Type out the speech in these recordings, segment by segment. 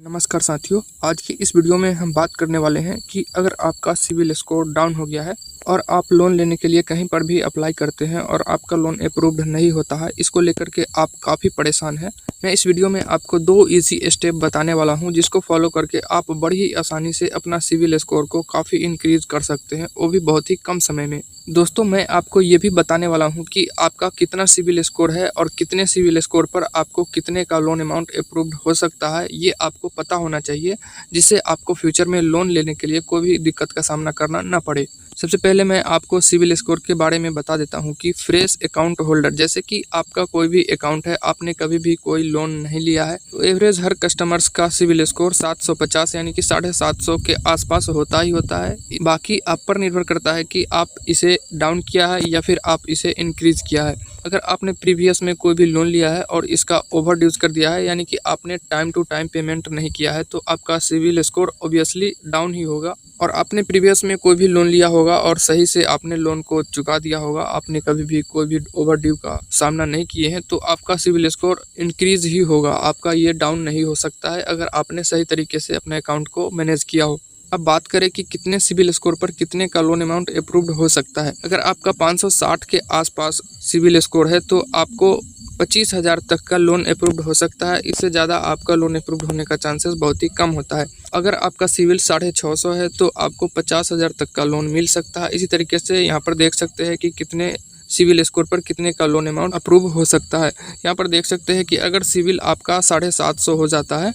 नमस्कार साथियों, आज की इस वीडियो में हम बात करने वाले हैं कि अगर आपका सिविल स्कोर डाउन हो गया है और आप लोन लेने के लिए कहीं पर भी अप्लाई करते हैं और आपका लोन अप्रूव्ड नहीं होता है, इसको लेकर के आप काफ़ी परेशान हैं। मैं इस वीडियो में आपको 2 इजी स्टेप बताने वाला हूं, जिसको फॉलो करके आप बड़ी ही आसानी से अपना सिविल स्कोर को काफ़ी इंक्रीज कर सकते हैं, वो भी बहुत ही कम समय में। दोस्तों, मैं आपको ये भी बताने वाला हूं कि आपका कितना सिविल स्कोर है और कितने सिविल स्कोर पर आपको कितने का लोन अमाउंट अप्रूव्ड हो सकता है, ये आपको पता होना चाहिए, जिससे आपको फ्यूचर में लोन लेने के लिए कोई भी दिक्कत का सामना करना ना पड़े। सबसे पहले मैं आपको सिविल स्कोर के बारे में बता देता हूं कि फ्रेश अकाउंट होल्डर, जैसे कि आपका कोई भी अकाउंट है, आपने कभी भी कोई लोन नहीं लिया है, तो एवरेज हर कस्टमर्स का सिविल स्कोर 750 यानी कि 750 के आसपास होता ही होता है। बाकी आप पर निर्भर करता है कि आप इसे डाउन किया है या फिर आप इसे इंक्रीज किया है। अगर आपने प्रीवियस में कोई भी लोन लिया है और इसका ओवर ड्यूज कर दिया है, यानी कि आपने टाइम टू टाइम पेमेंट नहीं किया है, तो आपका सिविल स्कोर ऑब्वियसली डाउन ही होगा। और आपने प्रीवियस में कोई भी लोन लिया होगा और सही से आपने लोन को चुका दिया होगा, आपने कभी भी कोई भी ओवर ड्यू का सामना नहीं किए हैं, तो आपका सिविल स्कोर इंक्रीज ही होगा, आपका ये डाउन नहीं हो सकता है अगर आपने सही तरीके से अपने अकाउंट को मैनेज किया हो। अब बात करें कि कितने सिविल स्कोर पर कितने का लोन अमाउंट अप्रूव्ड हो सकता है। अगर आपका 560 के आसपास सिविल स्कोर है तो आपको 25,000 तक का लोन अप्रूव्ड हो सकता है। इससे ज़्यादा आपका लोन अप्रूव्ड होने का चांसेस बहुत ही कम होता है। अगर आपका सिविल 650 है तो आपको 50,000 तक का लोन मिल सकता है। इसी तरीके से यहाँ पर देख सकते हैं कि कितने सिविल स्कोर पर कितने का लोन अमाउंट अप्रूव हो सकता है। यहाँ पर देख सकते हैं कि अगर सिविल आपका 750 हो जाता है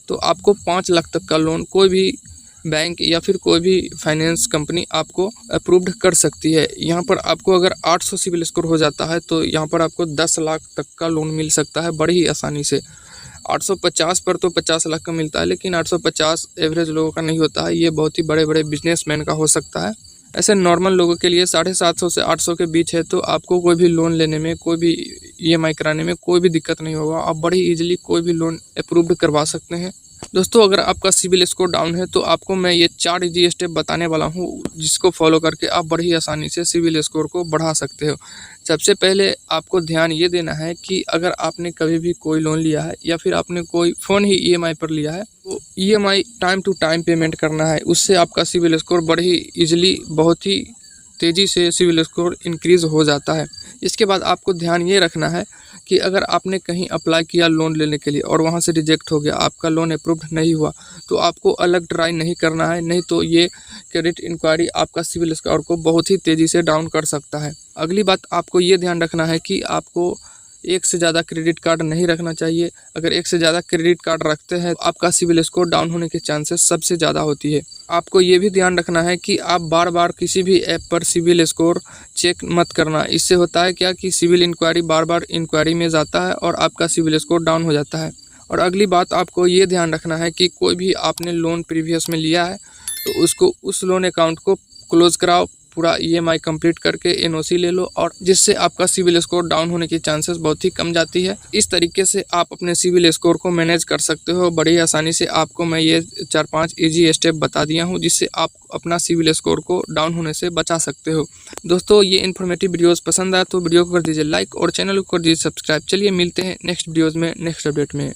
तो आपको 5 लाख तक का लोन कोई भी बैंक या फिर कोई भी फाइनेंस कंपनी आपको अप्रूव्ड कर सकती है। यहाँ पर आपको अगर 800 सिविल स्कोर हो जाता है तो यहाँ पर आपको 10 लाख तक का लोन मिल सकता है बड़ी ही आसानी से। 850 पर तो 50 लाख का मिलता है, लेकिन 850 एवरेज लोगों का नहीं होता है, ये बहुत ही बड़े बड़े बिजनेसमैन का हो सकता है। ऐसे नॉर्मल लोगों के लिए 750 से 800 के बीच है, तो आपको कोई भी लोन लेने में, कोई भी EMI कराने में कोई भी दिक्कत नहीं होगा। आप बड़ी ईजिली कोई भी लोन अप्रूव्ड करवा सकते हैं। दोस्तों, अगर आपका सिविल स्कोर डाउन है तो आपको मैं ये 4 इजी स्टेप बताने वाला हूँ, जिसको फॉलो करके आप बड़ी आसानी से सिविल स्कोर को बढ़ा सकते हो। सबसे पहले आपको ध्यान ये देना है कि अगर आपने कभी भी कोई लोन लिया है या फिर आपने कोई फ़ोन ही EMI पर लिया है, तो EMI time to time payment करना है। उससे आपका सिविल स्कोर बड़ी ईजिली, बहुत ही तेज़ी से सिविल स्कोर इंक्रीज़ हो जाता है। इसके बाद आपको ध्यान ये रखना है कि अगर आपने कहीं अप्लाई किया लोन लेने के लिए और वहाँ से रिजेक्ट हो गया, आपका लोन अप्रूव्ड नहीं हुआ, तो आपको अलग ट्राई नहीं करना है, नहीं तो ये क्रेडिट इंक्वायरी आपका सिविल स्कोर को बहुत ही तेज़ी से डाउन कर सकता है। अगली बात आपको ये ध्यान रखना है कि आपको एक से ज़्यादा क्रेडिट कार्ड नहीं रखना चाहिए। अगर एक से ज़्यादा क्रेडिट कार्ड रखते हैं तो आपका सिविल स्कोर डाउन होने के चांसेस सबसे ज़्यादा होती है। आपको ये भी ध्यान रखना है कि आप बार बार किसी भी ऐप पर सिविल स्कोर चेक मत करना। इससे होता है क्या कि सिविल इंक्वायरी बार बार इंक्वायरी में जाता है और आपका सिविल स्कोर डाउन हो जाता है। और अगली बात आपको ये ध्यान रखना है कि कोई भी आपने लोन प्रीवियस में लिया है तो उसको, उस लोन अकाउंट को क्लोज़ कराओ, पूरा EMI कंप्लीट करके NOC ले लो, और जिससे आपका सिविल स्कोर डाउन होने की चांसेस बहुत ही कम जाती है। इस तरीके से आप अपने सिविल स्कोर को मैनेज कर सकते हो बड़ी आसानी से। आपको मैं ये 4-5 इजी स्टेप बता दिया हूँ, जिससे आप अपना सिविल स्कोर को डाउन होने से बचा सकते हो। दोस्तों, ये इन्फॉर्मेटिव वीडियोज़ पसंद आया तो वीडियो को कर दीजिए लाइक और चैनल को कर दीजिए सब्सक्राइब। चलिए मिलते हैं नेक्स्ट वीडियोज़ में, नेक्स्ट अपडेट में।